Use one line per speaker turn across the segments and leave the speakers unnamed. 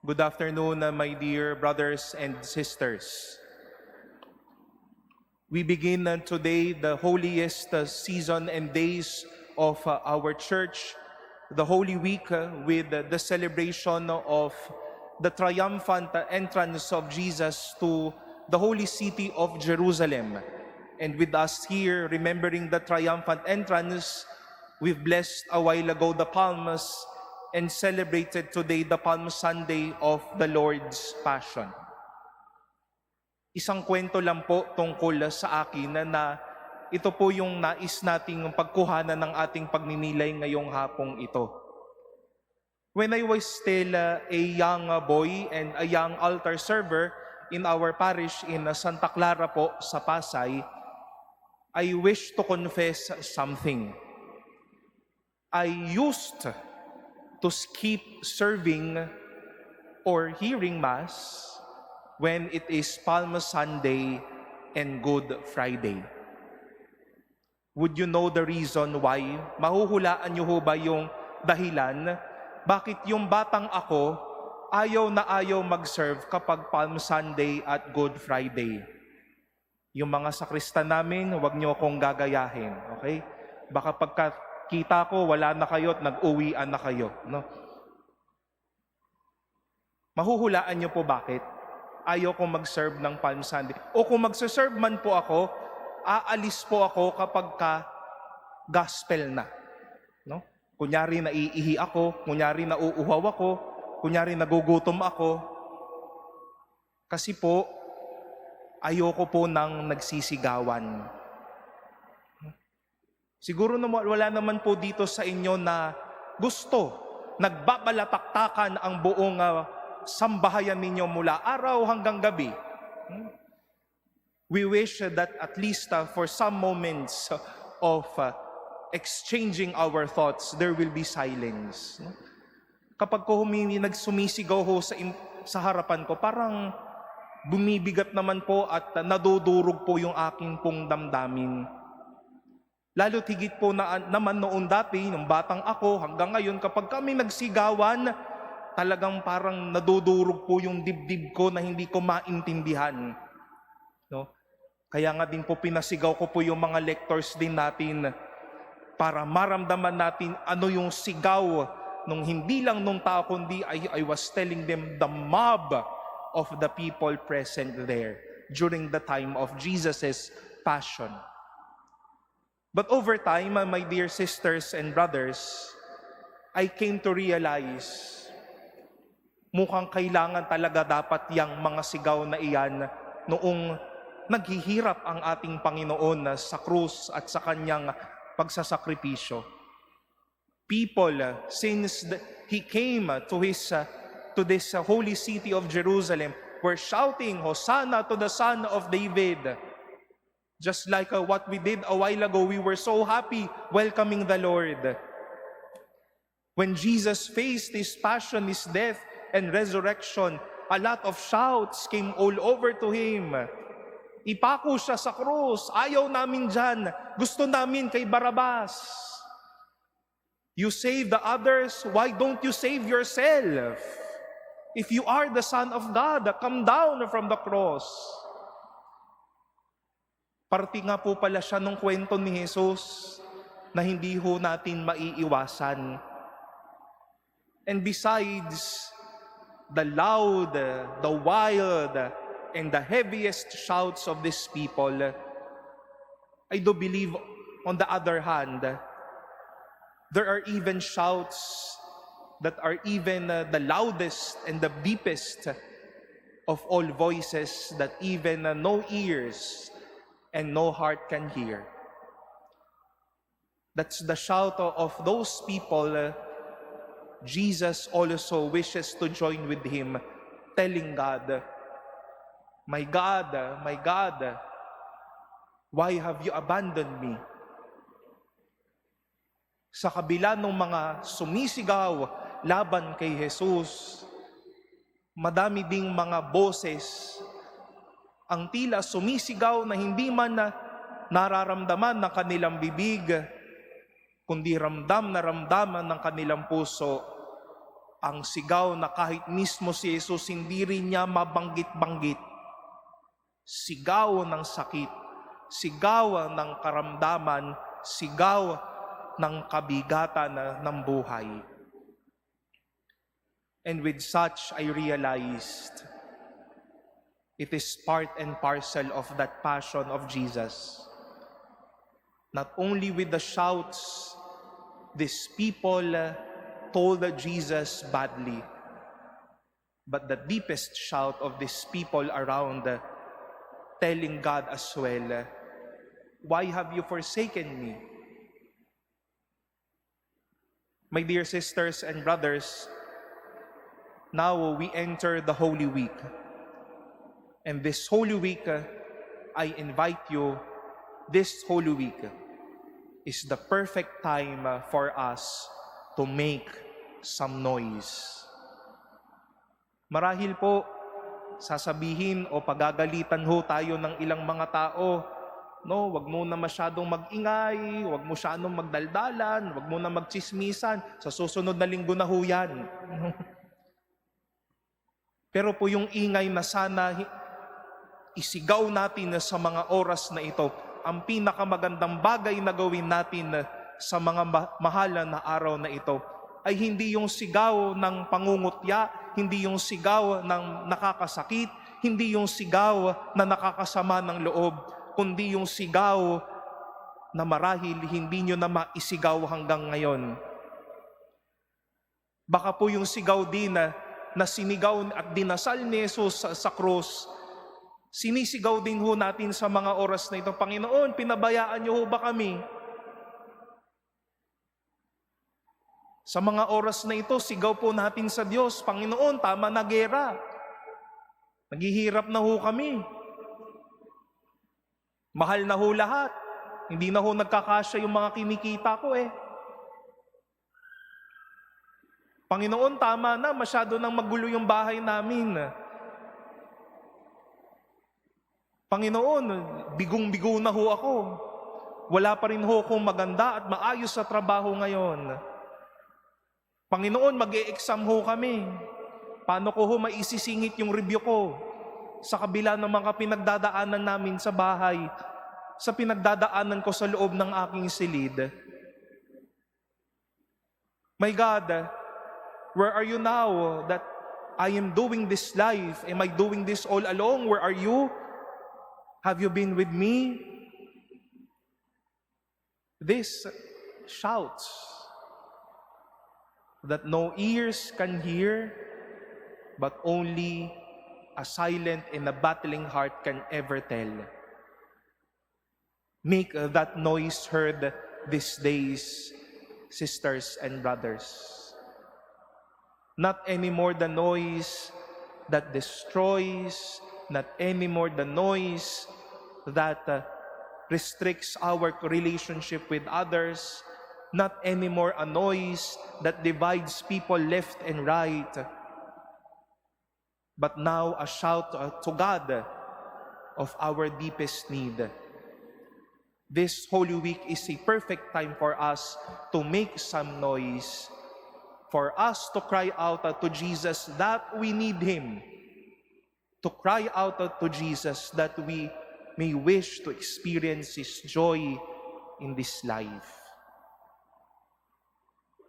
Good afternoon, my dear brothers and sisters. We begin today the holiest season and days of our church, the Holy Week, with the celebration of the triumphant entrance of Jesus to the holy city of Jerusalem. And with us here, remembering the triumphant entrance, we've blessed a while ago the palms and celebrated today the Palm Sunday of the Lord's Passion. Isang kwento lang po tungkol sa akin na ito po yung nais nating pagkuhanan ng ating pagninilay ngayong hapong ito. When I was still a young boy and a young altar server in our parish in Santa Clara po sa Pasay, I wish to confess something. I used to skip serving or hearing Mass when it is Palm Sunday and Good Friday. Would you know the reason why? Mahuhulaan niyo ho ba yung dahilan? Bakit yung batang ako ayaw na ayaw mag-serve kapag Palm Sunday at Good Friday? Yung mga sakristan namin, huwag niyo akong gagayahin, okay? Baka pagkakita ko, wala na kayo at nag-uwian na kayo, no? Mahuhulaan niyo po bakit? Ayaw kong mag-serve ng Palm Sunday. O kung magsaserve man po ako, aalis po ako kapag gospel na. No? Kunyari naiihi ako, kunyari nauuhaw ako, kunyari nagugutom ako. Kasi po, ayoko po nang nagsisigawan. Siguro na wala naman po dito sa inyo na gusto, nagbabalataktakan ang buong sambahayan ninyo mula araw hanggang gabi. We wish that at least for some moments of exchanging our thoughts, there will be silence. Kapag ko nagsumisigaw ho sa harapan ko, parang bumibigat naman po at nadudurog po yung aking pong damdamin. Lalo tigit po naman noon dati, nung batang ako, hanggang ngayon, kapag kami nagsigawan, talagang parang nadudurog po yung dibdib ko na hindi ko maintindihan. No? Kaya nga din po pinasigaw ko po yung mga lectors din natin para maramdaman natin ano yung sigaw nung hindi lang nung tao kundi I was telling them the mob of the people present there during the time of Jesus' passion. But over time, my dear sisters and brothers, I came to realize mukhang kailangan talaga dapat yang mga sigaw na iyan noong naghihirap ang ating Panginoon sa krus at sa kanyang pagsasakripisyo. People, since He came to this holy city of Jerusalem, were shouting, Hosanna to the Son of David. Just like what we did a while ago, we were so happy welcoming the Lord. When Jesus faced His passion, His death, and resurrection, a lot of shouts came all over to Him. Ipako siya sa krus. Ayaw namin dyan. Gusto namin kay Barabas. You save the others, why don't you save yourself? If you are the Son of God, come down from the cross. Parte nga po pala siya nung kwento ni Jesus na hindi ho natin maiiwasan. And besides, the loud, the wild, and the heaviest shouts of these people, I do believe, on the other hand, there are even shouts that are even the loudest and the deepest of all voices that even no ears and no heart can hear. That's the shout of those people Jesus also wishes to join with Him, telling God, my God, why have you abandoned me? Sa kabila ng mga sumisigaw laban kay Jesus, madami ding mga boses ang tila sumisigaw na hindi man nararamdaman ng kanilang bibig, kundi ramdam na ramdaman ng kanilang puso ang sigaw na kahit mismo si Jesus hindi rin niya mabanggit-banggit. Sigaw ng sakit, sigaw ng karamdaman, sigaw ng kabigatan ng buhay. And with such, I realized it is part and parcel of that passion of Jesus. Not only with the shouts, these people told Jesus badly, but the deepest shout of these people around telling God as well, why have you forsaken me? My dear sisters and brothers, now we enter the Holy Week. And this Holy Week, I invite you, this Holy Week is the perfect time for us to make some noise. Marahil po, sasabihin o pagagalitan ho tayo ng ilang mga tao, no, wag mo na masyadong mag-ingay, wag mo masyadong magdaldalan, wag mo na magtsismisan, sa susunod na linggo na ho yan. Pero po yung ingay na sana isigaw natin sa mga oras na ito, ang pinakamagandang bagay na gawin natin sa mga mahal na araw na ito ay hindi yung sigaw ng pangungutya, hindi yung sigaw ng nakakasakit, hindi yung sigaw na nakakasama ng loob, kundi yung sigaw na marahil hindi nyo na maisigaw hanggang ngayon. Baka po yung sigaw din na sinigaw at dinasal ni Jesus sa krus, sinisigaw din ho natin sa mga oras na ito, Panginoon, pinabayaan niyo ho ba kami? Sa mga oras na ito, sigaw po natin sa Diyos, Panginoon, tama na gera. Naghihirap na ho kami. Mahal na ho lahat. Hindi na ho nagkakasya yung mga kinikita ko eh. Panginoon, tama na, masyado nang magulo yung bahay namin. Panginoon, bigong-bigo na ho ako. Wala pa rin ho akong maganda at maayos sa trabaho ngayon. Panginoon, mag-e-exam ho kami. Paano ko ho maisisingit yung review ko sa kabila ng mga pinagdadaanan namin sa bahay, sa pinagdadaanan ko sa loob ng aking silid? My God, where are you now that I am doing this life? Am I doing this all alone? Where are you? Have you been with me? This shouts that no ears can hear, but only a silent and a battling heart can ever tell. Make that noise heard these days, sisters and brothers. Not anymore the noise that destroys, not anymore the noise that restricts our relationship with others, not anymore a noise that divides people left and right, but now a shout to God of our deepest need. This Holy Week is a perfect time for us to make some noise, for us to cry out to Jesus that we need Him, to cry out to Jesus that we may wish to experience His joy in this life.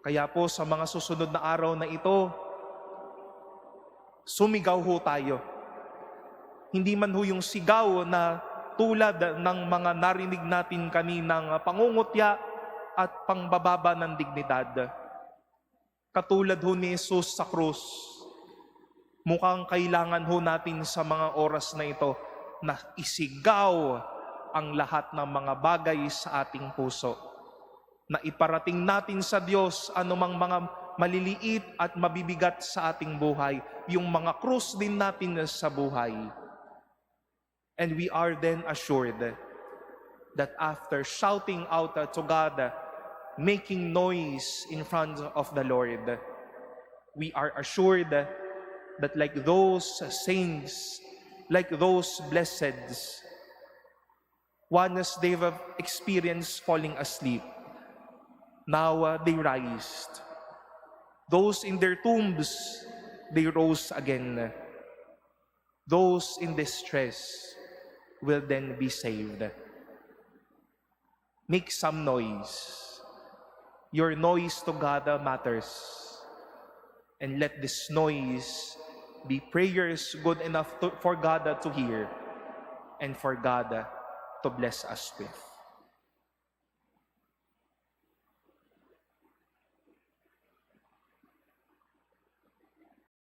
Kaya po sa mga susunod na araw na ito, sumigaw ho tayo. Hindi man ho yung sigaw na tulad ng mga narinig natin kaninang pangungutya at pangbababa ng dignidad. Katulad ho ni Jesus sa krus, mukhang kailangan ho natin sa mga oras na ito na isigaw ang lahat ng mga bagay sa ating puso. Na iparating natin sa Diyos anumang mga maliliit at mabibigat sa ating buhay, yung mga krus din natin sa buhay. And we are then assured that after shouting out to God, making noise in front of the Lord, we are assured that like those saints, like those blesseds, once they've experienced falling asleep, now they rise. Those in their tombs, they rose again. Those in distress will then be saved. Make some noise. Your noise to God matters. And let this noise be prayers good enough for God to hear and for God to bless us with.